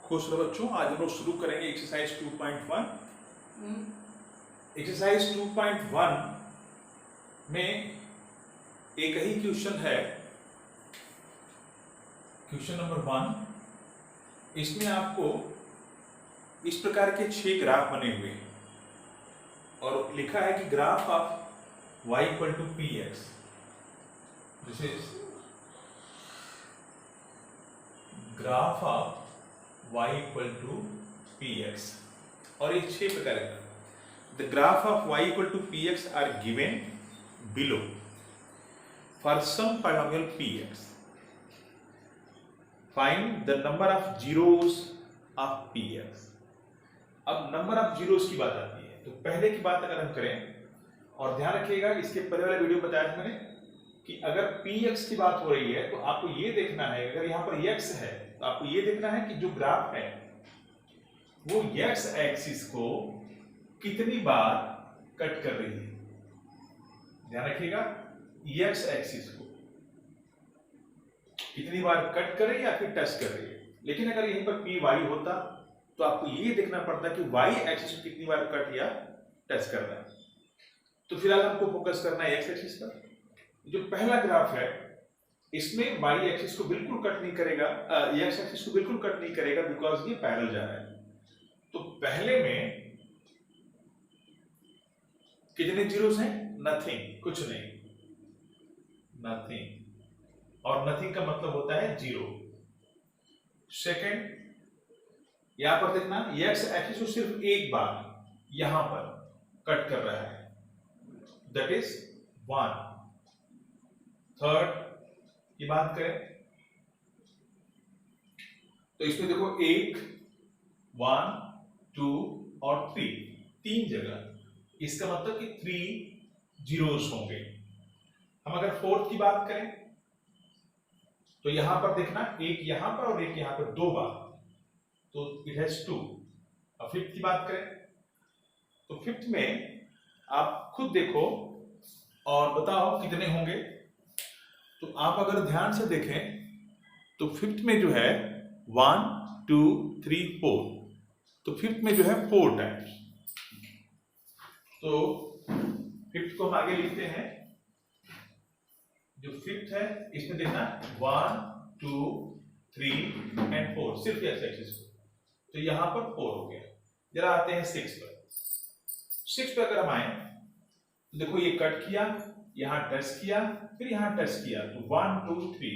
खुश रहो बच्चों। आज हम लोग शुरू करेंगे एक्सरसाइज 2.1। एक्सरसाइज 2.1 में एक ही क्वेश्चन है, क्वेश्चन नंबर 1। इसमें आपको इस प्रकार के 6 ग्राफ बने हुए हैं और लिखा है कि graph of y equal to p x, this is graph of y equal to p x. और ये 6 प्रकार का the graph of y equal to p x are given below for some polynomial p x. Find the number of zeros of p x. अब number of zeros की बात आती है, तो पहले की बात अगर हम करें, और ध्यान रखिएगा इसके पहले वाले वीडियो बताया था मैंने कि अगर px की बात हो रही है तो आपको ये देखना है, अगर यहाँ पर x है तो आपको ये देखना है कि जो ग्राफ है वो x एक्सिस को कितनी बार कट कर रही है। ध्यान रखिएगा, x एक्सिस को कितनी बार कट कर रही है या फिर टच कर रही है। लेकिन अगर यहीं पर py होता तो आपको ये देखना पड़ता कि y एक्सिस को कितनी बार कट या टच कर रहा है। तो फिलहाल हमको फोकस करना है x एक्सिस पर। जो पहला ग्राफ है इसमें y एक्सिस को बिल्कुल कट नहीं करेगा, x एक्सिस को बिल्कुल कट नहीं करेगा बिकॉज ये पैरेलल जा रहा है। तो पहले में कितने जीरोस हैं? नथिंग, कुछ नहीं, नथिंग। और नथिंग का मतलब होता है जीरो। सेकंड, यहां पर देखना x एक्सिस को सिर्फ एक बार यहां पर कट कर रहा है, दैट इज 1। थर्ड की बात करें तो इसमें देखो 1, 1, 2 और 3, 3 जगह, इसका मतलब कि 3 जीरोस होंगे। हम अगर फोर्थ की बात करें तो यहां पर देखना एक यहां पर और एक यहां पर 2 बार, तो इट हैज 2। अब फिफ्थ की बात करें तो फिफ्थ में आप खुद देखो और बताओ कितने होंगे। तो आप अगर ध्यान से देखें तो फिफ्थ में जो है 1, 2, 3, 4, तो फिफ्थ में जो है 4 टाइम्स। तो फिफ्थ को हम आगे लिखते हैं। जो फिफ्थ है इसमें देखना 1, 2, 3 एंड 4, सिर्फ एक्स एक्सिस को, तो यहां पर 4 हो गया। जरा आते हैं 6 पर। 6 पर अगर हम आए तो देखो ये कट किया, यहां टच किया, फिर यहां टच किया, तो 1, 2, 3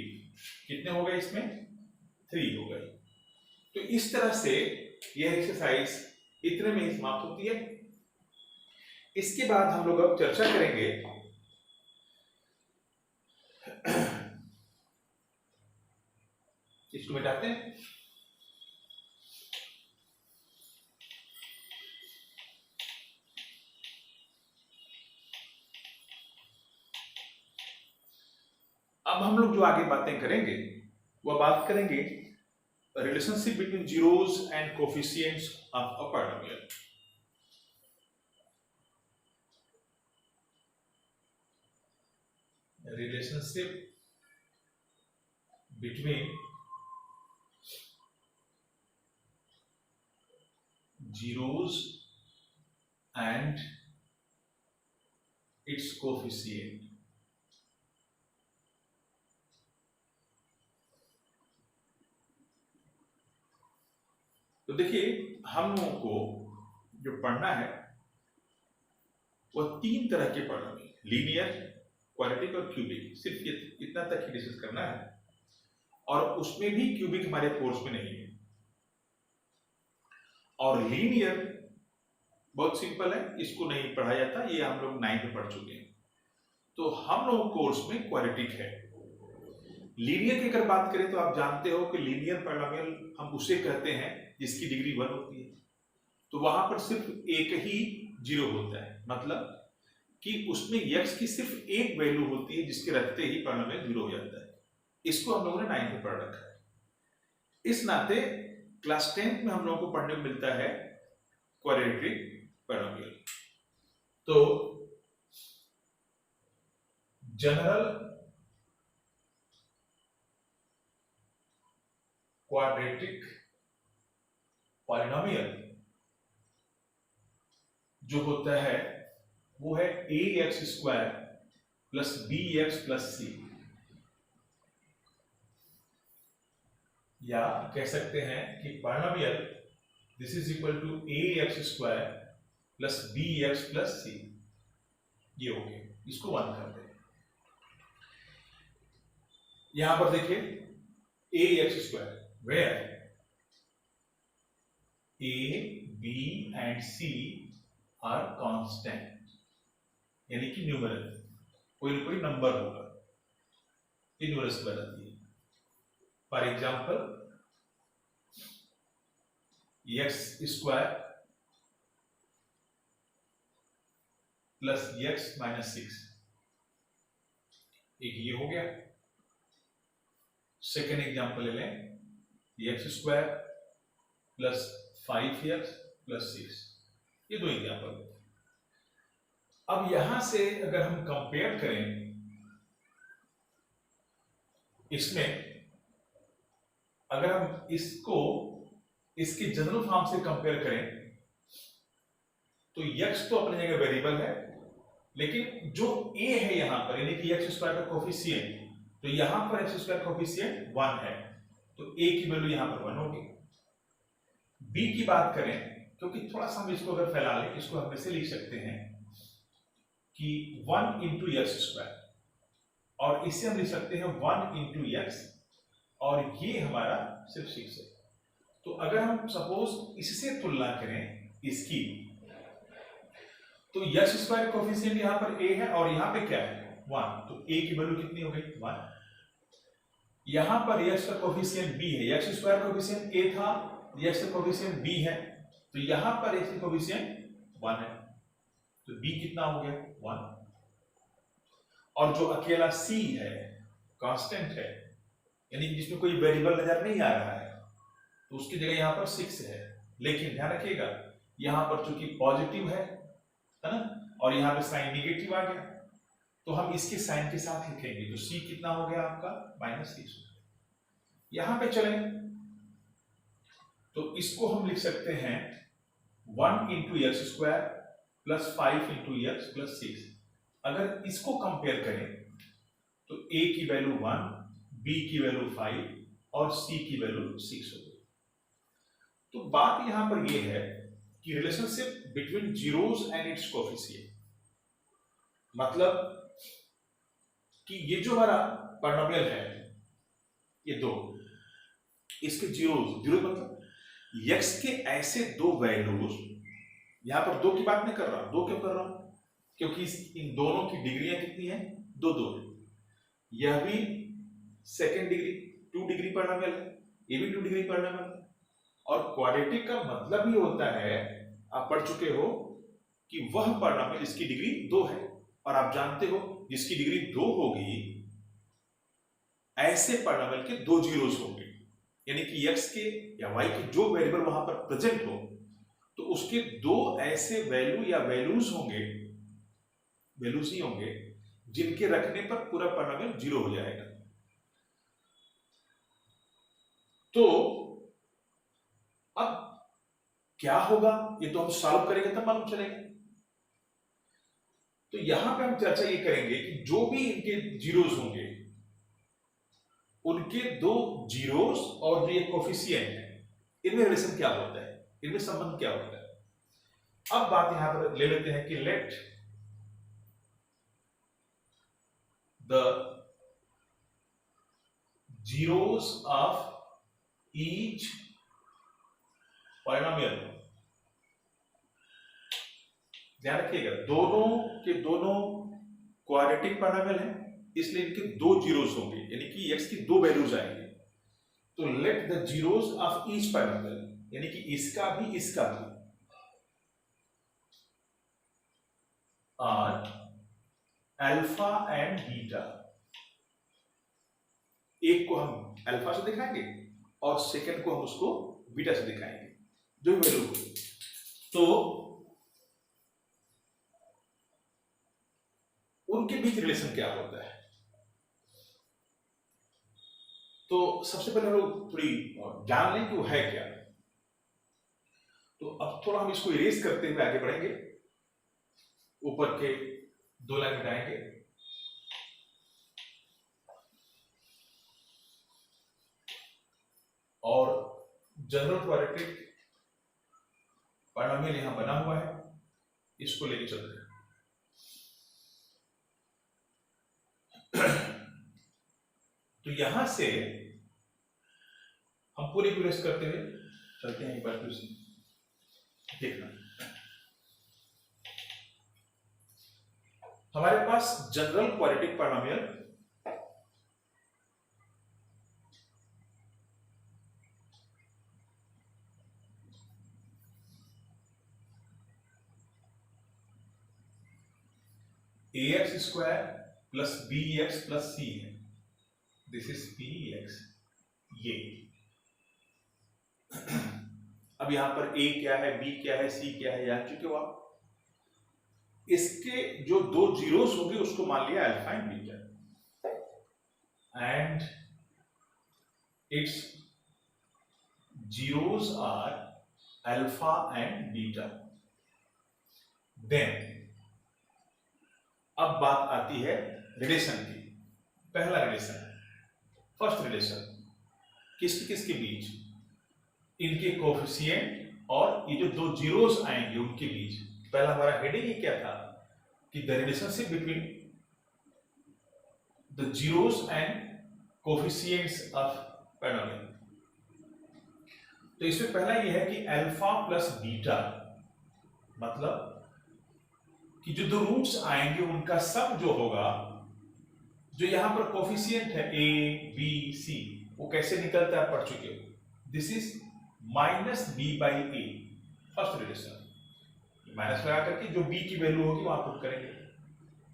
कितने हो गए? इसमें 3 हो गए। तो इस तरह से यह एक्सरसाइज इतने में ही समाप्त होती है। इसके बाद हम लोग अब चर्चा करेंगे इसको मिटाते हैं। अब हम लोग जो आगे बातें करेंगे वह बात करेंगे relationship between zeros and coefficients of a polynomial. Relationship between zeros and it's coefficient. तो देखिए, हम लोगों को जो पढ़ना है वह 3 तरह के पॉलिनोमियल, लीनियर, क्वाड्रेटिक और क्यूबिक, सिर्फ इतना तक ही डिस्कस करना है। और उसमें भी क्यूबिक हमारे कोर्स में नहीं है। और लीनियर बहुत सिंपल है, इसको नहीं पढ़ा जाता, ये हम लोग 9th में पढ़ चुके हैं। तो हम लोग कोर्स में क्वाड्रेटिक है। लीनियर की अगर बात करें तो आप जानते हो कि लीनियर पॉलिनोमियल हम उसे कहते हैं जिसकी डिग्री 1 होती है। तो वहां पर सिर्फ एक ही जीरो होता है, मतलब कि उसमें x की सिर्फ एक वैल्यू होती है जिसके रखते ही पॉलिनोमियल जीरो हो जाता है। इसको हम लोगों ने 9th में पढ़ रखा है। इस नाते क्लास 10th में हम लोगों को पढ़ने को मिलता है क्वाड्रेटिक पॉलिनोमियल। तो जनरल क्वाड्रेटिक पॉलिनोमियल जो होता है वो है ax² plus bx plus c, या कह सकते हैं कि polynomial this is equal to ax² plus bx plus c। ये हो गया, इसको 1 कर दे। यहां पर देखिए ax² where a b and c are constant, यानी कि न्यूमरल, कोई ना कोई नंबर होगा, ये न्यूमरल्स की बात आती है। For example x² plus x minus 6, एक ये हो गया। सेकेंड एग्जाम्पल ले लें x² प्लस 5x प्लस 6, ये दो एग्जाम्पल। अब यहां से अगर हम कंपेयर करें इसमें, अगर हम इसको इसके जनरल फॉर्म से कंपेयर करें तो x तो अपनी जगह वेरिएबल है, लेकिन जो a है यहां पर, यानी कि x² का कोफिशिएंट, तो यहां पर x² कोफिशिएंट 1 है, तो a की वैल्यू यहां पर 1 होगी। b की बात करें, क्योंकि थोड़ा सा हम इसको अगर फैला लें, इसको हम ऐसे लिख सकते हैं कि 1 इंटू x², और इसे हम लिख सकते हैं 1 इंटू x, और ये हमारा सिर्फ 6 है। तो अगर हम सपोज इससे तुलना करें इसकी, तो x² कोफिशिएंट यहां पर a है और यहां पे क्या है 1, तो a की वैल्यू कितनी हो गई 1। यहां पर x का कोफिशिएंट b है, x² कोफिशिएंट a था, x का कोफिशिएंट b है, तो यहां पर x का कोफिशिएंट 1 है, तो b कितना हो गया 1। और जो अकेला c है कांस्टेंट है, यानी कि जिसमें कोई वेरिएबल नजर नहीं आ रहा है, तो उसकी जगह यहां पर 6 है। लेकिन ध्यान रखिएगा यहां पर चूंकि पॉजिटिव है ना, और यहां पे साइन निगेटिव आ गया, तो हम इसके साइन के साथ लिखेंगे, तो c कितना हो गया आपका -6। यहां पे चलें तो इसको हम लिख सकते हैं 1 into x² plus 5 into x plus 6। अगर इसको कंपेयर करें तो a की वैल्यू 1, b की वैल्यू 5 और c की वैल्यू 6 होगी। तो बात यहां पर यह है कि relationship between zeros and it's coefficient, मतलब कि ये जो हमारा पॉलिनोमियल है, ये दो, इसके जीरोस, जीरो मतलब x के ऐसे दो वैल्यूज, यहां पर दो की बात नहीं कर रहा, दो क्यों कर रहा हूं, क्योंकि इन दोनों की डिग्रियां कितनी है, दो दो। यह भी सेकेंड डिग्री 2 डिग्री पॉलिनोमियल है, ये भी 2 डिग्री पॉलिनोमियल है। और क्वाड्रेटिक का मतलब ही होता है, आप पढ़ चुके हो कि वह पॉलिनोमियल जिसकी डिग्री 2 है, और आप जानते हो जिसकी डिग्री 2 होगी ऐसे पॉलिनोमियल के दो जीरोस होंगे, यानी कि x के या y के जो वेरिएबल वहां पर प्रेजेंट हो, तो उसके दो ऐसे वैल्यू या वैल्यूज होंगे, वैल्यूज ही होंगे जिनके रखने पर पूरा पॉलिनोमियल 0 हो जाएगा। तो अब क्या होगा, ये तो हम सॉल्व करेंगे तब मालूम चलेगा। तो यहां पे हम चर्चा ये करेंगे कि जो भी इनके जीरोस होंगे, उनके दो जीरोस और जो ये कोफिशिएंट है, इनमें रिलेशन क्या होता है, इनमें संबंध क्या होता है। अब बात यहां पर ले लेते हैं कि let the zeros of each polynomial, ध्यान रखिएगा दोनों के दोनों क्वाड्रेटिक पॉलिनोमियल है, इसलिए इनके दो जीरोस होंगे, यानी कि x की दो वैल्यूज आएंगे। तो let the zeros of each polynomial, यानी कि इसका भी आर अल्फा एंड बीटा, एक को हम अल्फा से दिखाएंगे और सेकंड को हम उसको बीटा से दिखाएंगे, जो वैल्यू हो। तो उनके बीच रिलेशन क्या होता है, तो सबसे पहले हम लोग थोड़ी जान लें कि वो है क्या। तो अब थोड़ा हम इसको इरेज करते हुए आगे बढ़ेंगे, ऊपर के 2 लाइन मिटाएंगे। और जनरल क्वाड्रेटिक पॉलिनोमियल यहां बना हुआ है, इसको लेके चलते हैं। तो यहां से हम पूरी इरेज करते हुए चलते हैं, एक बार फिर से देखना। हमारे पास general quadratic polynomial ax square plus bx plus c है, दिस इज px। ये अब यहां पर a क्या है, b क्या है, c क्या है, जान चुके हो आप। इसके जो 2 जीरोस होंगे उसको मान लिया alpha and beta, and its zeros are alpha and beta. Then अब बात आती है रिलेशन की। पहला रिलेशन, फर्स्ट रिलेशन, किसके किसके बीच, इनके कोएफिशिएंट और ये जो 2 जीरोस आएंगे उनके बीच। पहला हमारा हेडिंग ही क्या था कि the relationship between the zeros and coefficients of polynomial. तो इसमें पहला यह है कि अल्फा प्लस बीटा, मतलब कि जो 2 रूट्स आएंगे उनका सम जो होगा, जो यहां पर कोएफिशिएंट है a b c, वो कैसे निकलता है पढ़ चुके हो, this is minus b by a। First relation minus लगा करके जो b की वैल्यू होगी वहां पुट करेंगे।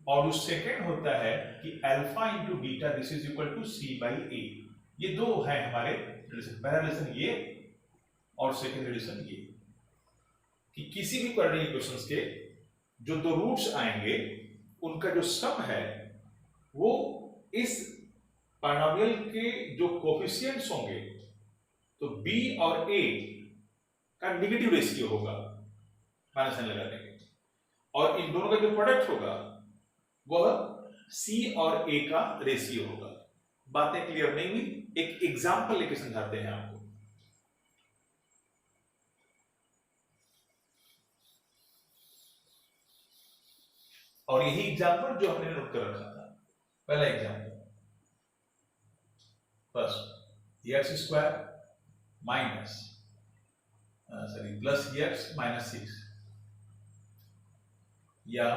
और जो सेकंड होता है कि alpha into beta this is equal to c by a। ये 2 है हमारे रिलेशन, पहला रिलेशन ये और सेकंड रिलेशन ये, कि किसी भी क्वाड्रेटिक इक्वेशंस के जो 2 रूट्स आएंगे उनका जो सम है वो इस पॉलिनोमियल के जो कोएफिशिएंट्स होंगे, तो b और a का नेगेटिव रेशियो होगा, माइनस साइन लगा देंगे, और इन दोनों का जो प्रोडक्ट होगा वह c और a का रेशियो होगा। बातें क्लियर नहीं हुई, एक एग्जांपल लेके समझाते हैं आपको। और यही एग्जांपल जो हमने नोट कर रखा था, पहला example, first x square minus plus x minus 6, या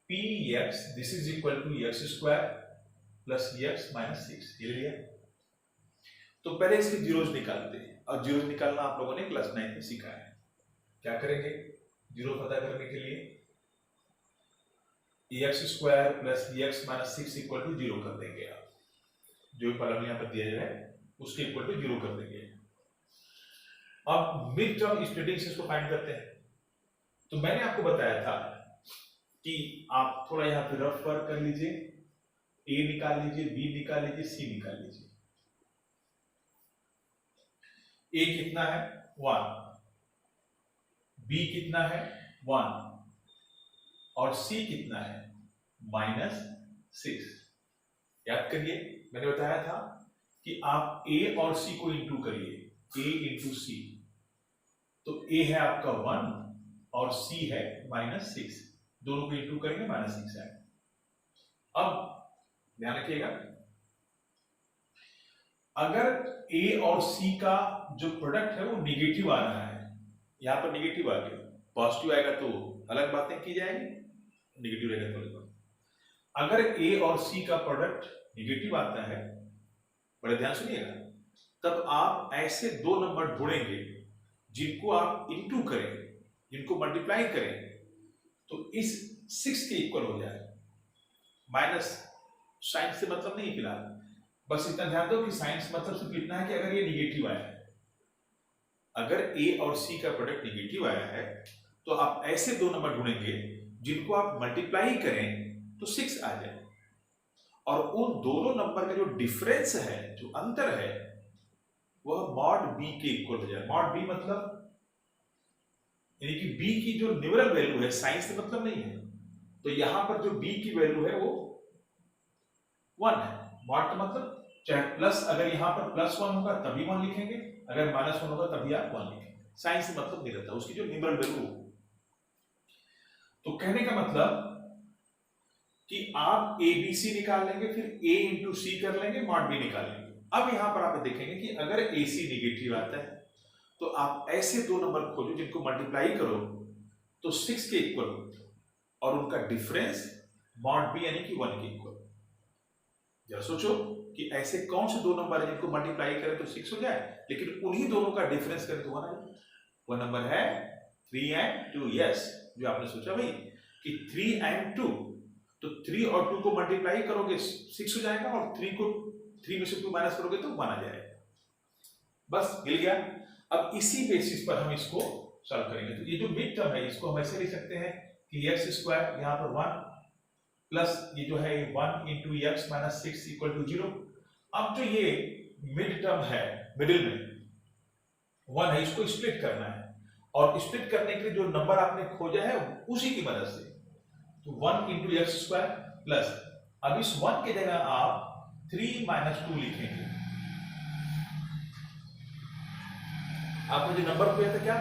p x this is equal to x square plus x minus 6, ये लिया। तो पहले इसके जीरोस निकालते हैं, और जीरोस निकालना आप लोगों ने क्लास 9 में सीखा है। क्या करेंगे जीरो पता करने के लिए, x square plus x minus 6 equal to 0 कर देंगे। आप जो पॉलिनोमियल यहां पर दिया जाए उसके इक्वल टू 0 कर देंगे। अब मिड टर्म स्प्लिटिंग से इसको फाइंड करते हैं। तो मैंने आपको बताया था कि आप थोड़ा यहां पे रफ वर्क कर लीजिए, ए निकाल लीजिए, बी निकाल लीजिए, सी निकाल लीजिए। ए कितना है 1, बी कितना है 1, और सी कितना है माइनस 6। याद करिए मैंने बताया था कि आप ए और सी को इंटू करिए, ए इंटू सी, तो ए है आपका 1 और सी है माइनस 6, दोनों को इंटू करेंगे माइनस 6 है। अब ध्यान रखिएगा, अगर ए और सी का जो प्रोडक्ट है वो निगेटिव आ रहा है, यहां पर निगेटिव आ गया, पॉजिटिव आएगा तो अलग बातें की जाएंगी, निगेटिव रहेगा तो अलग बात। अगर ए और सी का प्रोडक्ट निगेटिव आता है, बड़े ध्यान सुनिएगा, तब आप ऐसे 2 नंबर ढूंढेंगे जिनको आप इंटू करें, जिनको मल्टीप्लाई करें तो इस 6 के इक्वल हो जाए। माइनस साइन से मतलब नहीं फिलहाल, बस इतना ध्यान दो कि साइन से मतलब सिर्फ इतना है कि अगर ये निगेटिव आया है, अगर ए और सी का प्रोडक्ट निगेटिव आया है तो आप ऐसे 2 नंबर ढूंढेंगे जिनको आप मल्टीप्लाई करें तो 6 आ जाए, और उन दोनों नंबर का जो डिफरेंस है, जो अंतर है, वह मॉड बी के इक्वल हो जाए। मॉड बी मतलब यानी कि b की जो न्यूमरल वैल्यू है, साइन से मतलब नहीं है, तो यहां पर जो b की वैल्यू है वो 1 है। मॉड का मतलब चाहे प्लस, अगर यहां पर +1 होगा तभी 1 लिखेंगे, अगर -1 होगा तभी आप 1 लिखेंगे। साइन से मतलब नहीं रहता, उसकी जो न्यूमरल वैल्यू। तो कहने का मतलब कि आप ए बी सी निकाल लेंगे, फिर a इंटू सी कर लेंगे, मॉड b निकाल लेंगे। अब यहां पर आप देखेंगे कि अगर ए सी निगेटिव आता है तो आप ऐसे दो नंबर खोजो जिनको मल्टीप्लाई करो तो 6 के इक्वल और उनका डिफरेंस मॉड b यानी कि 1 के इक्वल। जरा सोचो कि ऐसे कौन से दो नंबर है जिनको मल्टीप्लाई करें तो 6 हो जाए, लेकिन उन्हीं दोनों का डिफरेंस करें तो 1 आ जाए। वो नंबर है 3 and 2। यस, जो आपने सोचा भाई कि 3 and 2, तो 3 और 2 को मल्टीप्लाई करोगे 6 हो जाएगा, और 3 में से 2 माइनस करोगे तो 1 आ जाएगा। बस मिल गया। अब इसी बेसिस पर हम इसको सॉल्व करेंगे। तो ये जो मिड टर्म है इसको हम ऐसे लिख सकते हैं कि x स्क्वायर यहाँ पर 1 प्लस ये जो है 1 into x minus 6 equal to 0। अब जो ये मिड टर्म है, मिडिल में 1 है, इसको स्प्लिट करना है, और स्प्लिट करने के लिए जो नंबर आपने खोजा है उसी की मदद से, तो 1 इंटू एक्स स्क्वायर प्लस, अब इस 1 की जगह आप 3 माइनस 2 लिखेंगे। आपने जो नंबर खोया था क्या,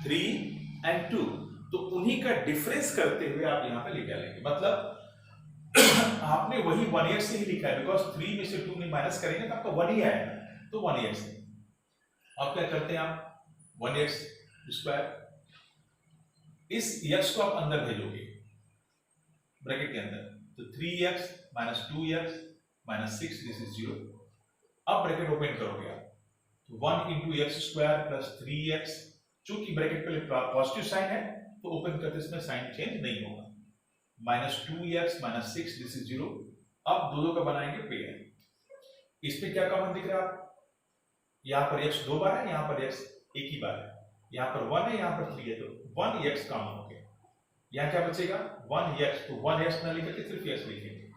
3 and 2, तो उन्हीं का डिफरेंस करते हुए आप यहां पे लिख डालेंगे। मतलब आपने वही 1x से ही लिखा है, बिकॉज 3 में से 2 नहीं माइनस करेंगे तो आपका 1 ही आएगा, तो 1x। अब क्या करते हैं आप 1x स्क्वायर, इस x को आप अंदर भेजोगे ब्रैकेट के अंदर, तो 3x minus 2x minus 6, this is 0। अब ब्रैकेट ओपन करोगे आप, तो 1 into x square plus 3x, चूंकि ब्रैकेट पहले पॉजिटिव साइन है तो ओपन करते इसमें साइन चेंज नहीं होगा, minus 2x minus 6, this is 0। अब दोनों का बनाएंगे पेयर। इसमें क्या कॉमन दिख रहा है, यहां पर x 2 बार है, यहां पर x एक ही बार है, यहां पर 1 है, यहां पर 3 है, तो 1x कॉमन हो गया। यहां क्या बचेगा 1x, तो 1x ना लिख के सिर्फ x लिखेंगे,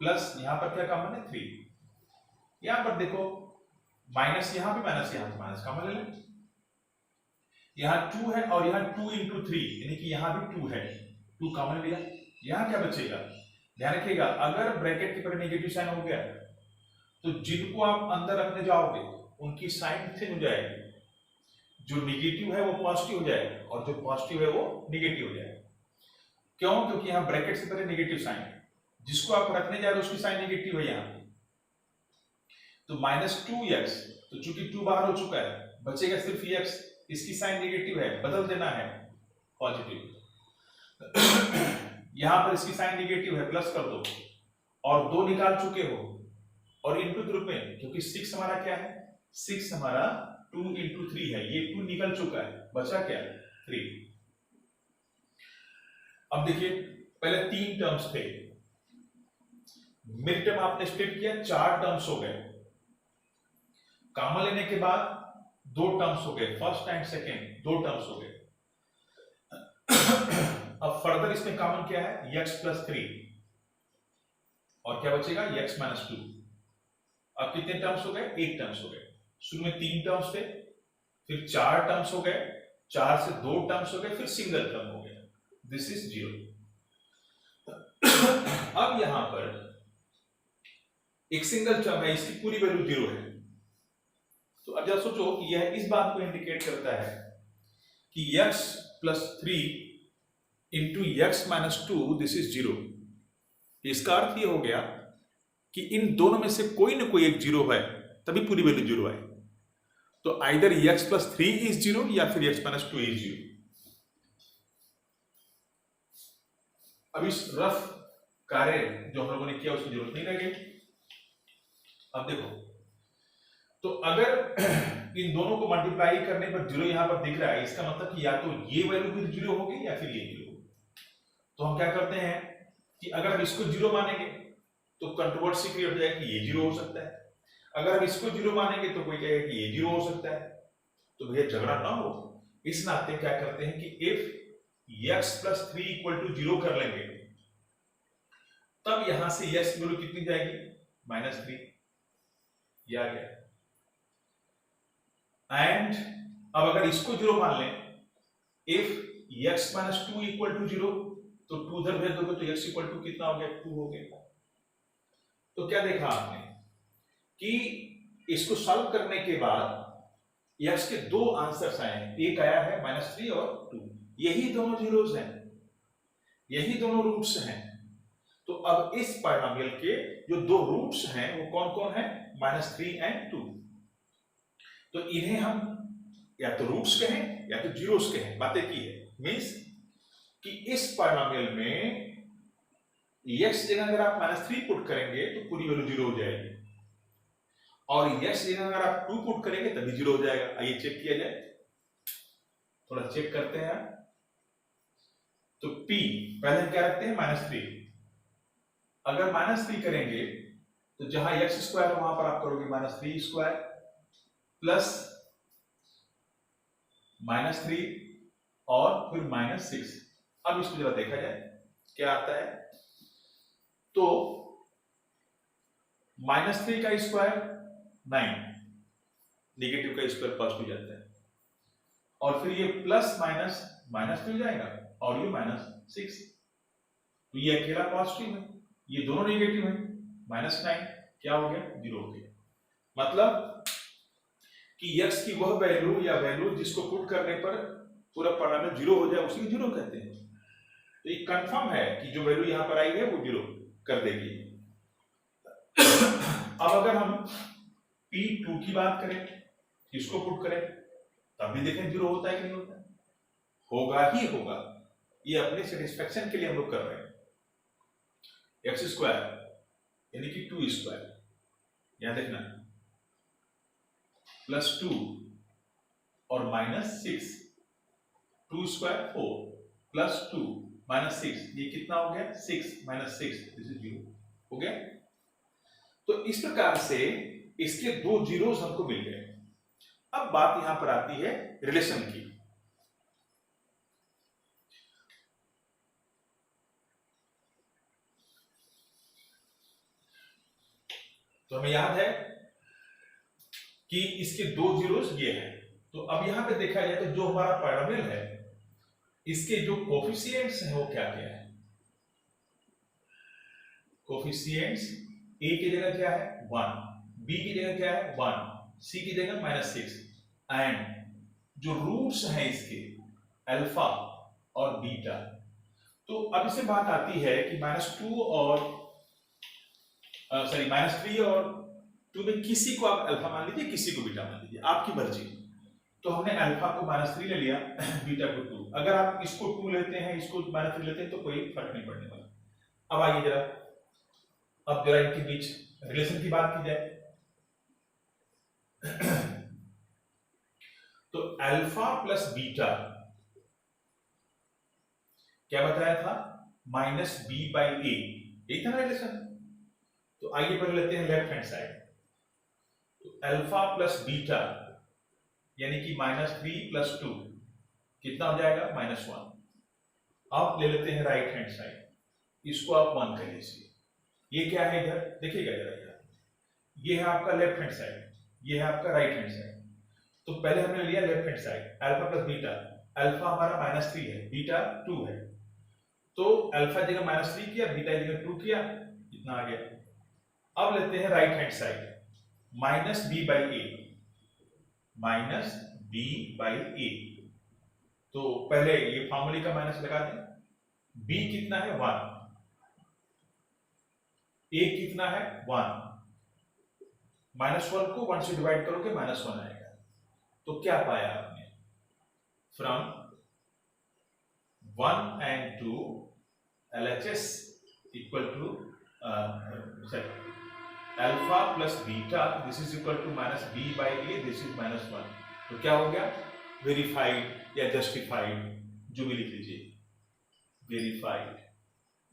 प्लस यहां पर क्या कॉमन है 3। यहां पर देखो माइनस यहां पे माइनस, यहां पे माइनस कॉमन ले लें, यहां 2 है और यहां 2 इंटू 3 यानी कि यहां भी 2 है, 2 कॉमन लिया। यहां क्या बचेगा, ध्यान रखिएगा अगर ब्रैकेट के पर नेगेटिव साइन हो गया तो जिनको आप अंदर रखने जाओगे उनकी साइन चेंज हो जाएगी, जो नेगेटिव है वो पॉजिटिव हो जाएगा और जो पॉजिटिव है वो नेगेटिव हो जाएगा। क्यों, क्योंकि यहां ब्रैकेट से पहले नेगेटिव साइन है, जिसको आप रखने जा रहे हो उसकी साइन नेगेटिव है यहां, तो माइनस 2x, तो चूंकि 2 बाहर हो चुका है बचेगा सिर्फ x, इसकी साइन नेगेटिव है, बदल देना है पॉजिटिव। यहां पर इसकी साइन नेगेटिव है, प्लस कर दो, और 2 निकाल चुके हो और इनटू ग्रुप में, क्योंकि 6 हमारा क्या है, 6 हमारा 2 इंटू 3 है, ये 2 निकल चुका है, बचा क्या 3। अब देखिए पहले 3 टर्म्स थे, मिड टर्म आपने स्प्लिट किया, 4 टर्म्स हो गए, कॉमन लेने के बाद 2 टर्म्स हो गए, फर्स्ट एंड सेकेंड 2 टर्म्स हो गए। अब फर्दर इसमें कॉमन क्या है, x प्लस 3, और क्या बचेगा x माइनस 2। अब कितने टर्म्स हो गए, 1 टर्म्स हो गए। शुरू में 3 टर्म्स थे, फिर 4 टर्म्स हो गए, 4 से 2 टर्म्स हो गए, फिर सिंगल टर्म हो गया, दिस इज 0। अब यहां पर एक सिंगल टर्म है, इसकी पूरी वैल्यू 0 है, तो अब जरा सोचो कि यह इस बात को इंडिकेट करता है कि x plus 3 into x minus 2, this is 0। इसका अर्थ ये हो गया कि इन दोनों में से कोई ना कोई एक 0 है, तभी पूरी वैल्यू 0 है। तो आइदर x प्लस 3 इज 0 या फिर x माइनस 2 इज 0। अब इस रफ कार्य जो हम लोगों ने किया उसकी जरूरत नहीं रह गई। अब देखो, तो अगर इन दोनों को मल्टीप्लाई करने पर 0 यहां पर दिख रहा है, इसका मतलब कि या तो ये वैल्यू भी 0 होगी या फिर ये 0 होगी। तो हम क्या करते हैं कि अगर हम इसको 0 मानेंगे तो कंट्रोवर्सी क्रिएट हो जाएगी कि ये 0 हो सकता है, अगर हम इसको 0 मानेंगे तो कोई कहेगा कि ये 0 हो सकता है। तो भैया झगड़ा ना हो, इस नाते क्या करते हैं कि if x plus 3 equal to 0 कर लेंगे, तब यहां से x की वैल्यू कितनी जाएगी, -3, ये आ गया। एंड अब अगर इसको 0 मान लें if x minus two equal to 0, तो 2 उधर भेज दोगे तो x इक्वल टू कितना हो गया, 2 हो गया। तो क्या देखा आपने कि इसको सॉल्व करने के बाद x के दो आंसर्स आए हैं, एक आया है -3 और 2, यही दोनों जीरोस हैं, यही दोनों रूट्स हैं। तो अब इस पॉलिनोमियल के जो दो रूट्स हैं वो कौन कौन है, -3 एंड 2। तो इन्हें हम या तो रूट्स कहें या तो जीरोस कहें, बातें की है। मींस कि इस पॉलिनोमियल में x जगह अगर आप -3 पुट करेंगे तो पूरी वैल्यू 0 हो जाएगी, और x जगह अगर आप 2 पुट करेंगे तभी 0 हो जाएगा। आइए चेक किया जाए, थोड़ा चेक करते हैं। तो p पहले क्या रखते हैं, -3। अगर -3 करेंगे तो जहां x स्क्वायर वहां पर आप करोगे -3 स्क्वायर प्लस -3 और फिर -6। अब इसको जरा देखा जाए क्या आता है। तो -3 का स्क्वायर 9, नेगेटिव का स्क्वायर पॉजिटिव जाता है, और फिर ये प्लस माइनस माइनस हो जाएगा और ये -6, तो ये अकेला पॉजिटिव है, ये दोनों नेगेटिव है, -9 क्या हो गया, 0 हो गया। मतलब कि x की वह वैल्यू या वैल्यू जिसको पुट करने पर पूरा पॉलिनोमियल 0 हो जाए उसी को 0 कहते हैं। तो ये कंफर्म है कि जो वैल्यू यहां पर आई है वो 0 कर देगी। अब अगर हम P2 की बात करें, इसको पुट करें, तब भी देखें 0 होता है कि नहीं होता है, होगा ही होगा। ये अपने सेटिस्फेक्शन के लिए हम लोग कर रहे हैं। x स्क्वायर यानी कि 2 स्क्वायर, यहां देखना, +2 और -6, 2 स्क्वायर 4 +2 -6, ये कितना हो गया, 6 -6, दिस इज 0 हो गया। तो इस प्रकार से इसके दो जीरोस हमको मिल गए। अब बात यहां पर आती है रिलेशन की। तो हमें याद है कि इसके दो जीरोस ये हैं। तो अब यहां पे देखा जाए तो जो हमारा पॉलिनोमियल है इसके जो कोफिशिएंट्स हैं वो क्या क्या है। कोफिशिएंट्स a की जगह क्या है 1, b की जगह क्या है 1, c की जगह -6, एंड जो रूट्स हैं इसके अल्फा और बीटा। तो अब इससे बात आती है कि -2 और -3 और 2 में किसी को आप अल्फा मान लीजिए, किसी को बीटा मान लीजिए, आपकी मर्जी। तो हमने अल्फा को -3 ले लिया, बीटा को 2। अगर आप इसको 2 लेते हैं, इसको -3 लेते हैं तो कोई फर्क नहीं पड़ने वाला। अब आइए जरा, अब जरा इनके बीच रिलेशन की बात की जाए। तो अल्फा प्लस बीटा क्या बताया था, -b/a, यही था ना रिलेशन। तो आइए पढ़ लेते हैं लेफ्ट हैंड साइड। तो अल्फा प्लस बीटा यानी कि -3 + 2 कितना हो जाएगा, -1। अब ले लेते हैं राइट हैंड साइड, इसको आप 1 कर लीजिए। ये क्या है इधर देखिएगा जरा, ये है आपका लेफ्ट हैंड साइड, ये है आपका राइट हैंड साइड। तो पहले हमने लिया left hand side, alpha plus beta. Alpha हमारा -3 है, बीटा 2 है, तो अल्फा जगह -3 किया, बीटा जगह 2 किया, इतना आ गया। अब लेते हैं राइट हैंड साइड, -b/a, तो पहले ये फॉर्मूले का माइनस लगा दें। b कितना है 1, a कितना है 1, -1 को 1 से डिवाइड करोगे -1 आएगा। तो क्या पाया आपने, from 1 and 2 LHS equal to alpha plus beta, this is equal to -b/a, this is -1। तो क्या हो गया, वेरीफाइड या जस्टिफाइड, जो भी लिख लीजिए, वेरीफाइड,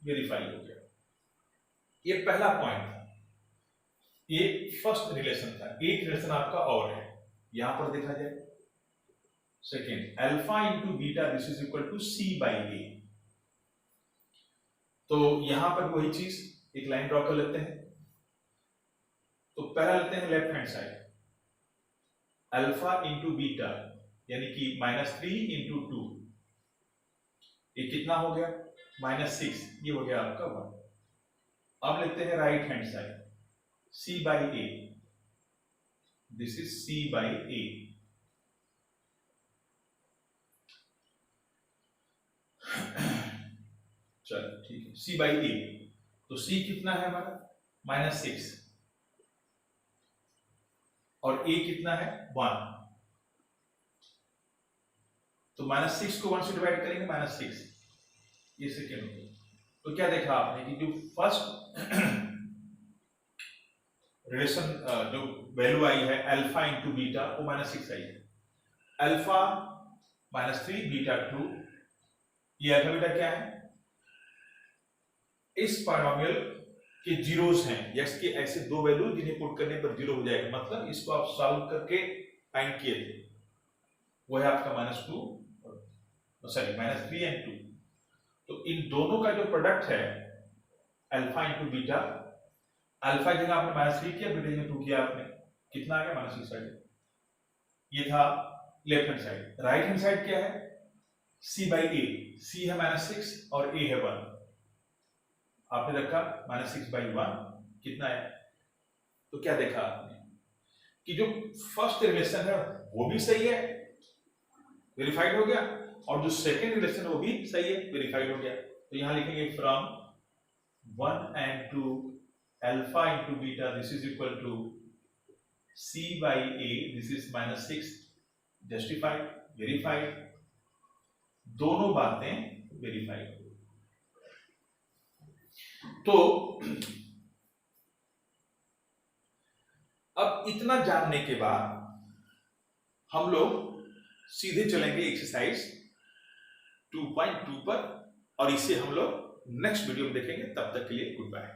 वेरीफाई हो गया। ये पहला पॉइंट था, ये फर्स्ट रिलेशन था। एक रिलेशन आपका और है, यहां पर देखा जाए second, alpha into beta, this is equal to c/a। तो यहां पर वही चीज, एक लाइन ड्रॉ कर लेते हैं। तो पहला लेते हैं left hand side, alpha into beta यानी कि -3 × 2 ये कितना हो गया -6, ये हो गया आपका 1। अब लेते हैं right hand side, c by a, this is c by a। चलो ठीक है, c by a, तो c कितना है हमारा -6 और a कितना है 1, तो -6 को 1 से डिवाइड करेंगे -6, ये सेकेंड हो गया। तो क्या देखा आपने कि जो फर्स्ट रिलेशन जो वैल्यू आई है अल्फा इंटू बीटा वो -6 आई है, अल्फा -3 बीटा 2, ये अल्फा बीटा क्या है, इस पॉलिनोमियल के जीरोस हैं, यस के ऐसे दो वैल्यू जिन्हें पुट करने पर जीरो हो जाएगा, मतलब इसको आप सॉल्व करके फाइंड किए थे, वो है आपका -2 सॉरी -3 एंड 2। तो इन दोनों का जो प्रोडक्ट है अल्फा इंटू बीटा, अल्फा की जगह आपने -3 किया, बीटा की जगह 2 किया आपने, कितना आ गया -6 आ गया। ये था left hand side. Right hand side क्या है, c by a, c है -6 और a है 1, आपने रखा -6 by 1 कितना है, तो क्या देखा आपने कि जो फर्स्ट रिलेशन है वो भी सही है, वेरीफाइड हो गया, और जो सेकंड रिलेशन है वो भी सही है, वेरीफाइड हो गया। तो यहां लिखेंगे from 1 and 2 alpha into beta this is equal to c by a, this is -6, justified, verified, दोनों बातें वेरीफाइड। तो अब इतना जानने के बाद हम लोग सीधे चलेंगे एक्सरसाइज 2.2 पर, और इसे हम लोग नेक्स्ट वीडियो में देखेंगे। तब तक के लिए गुड बाय।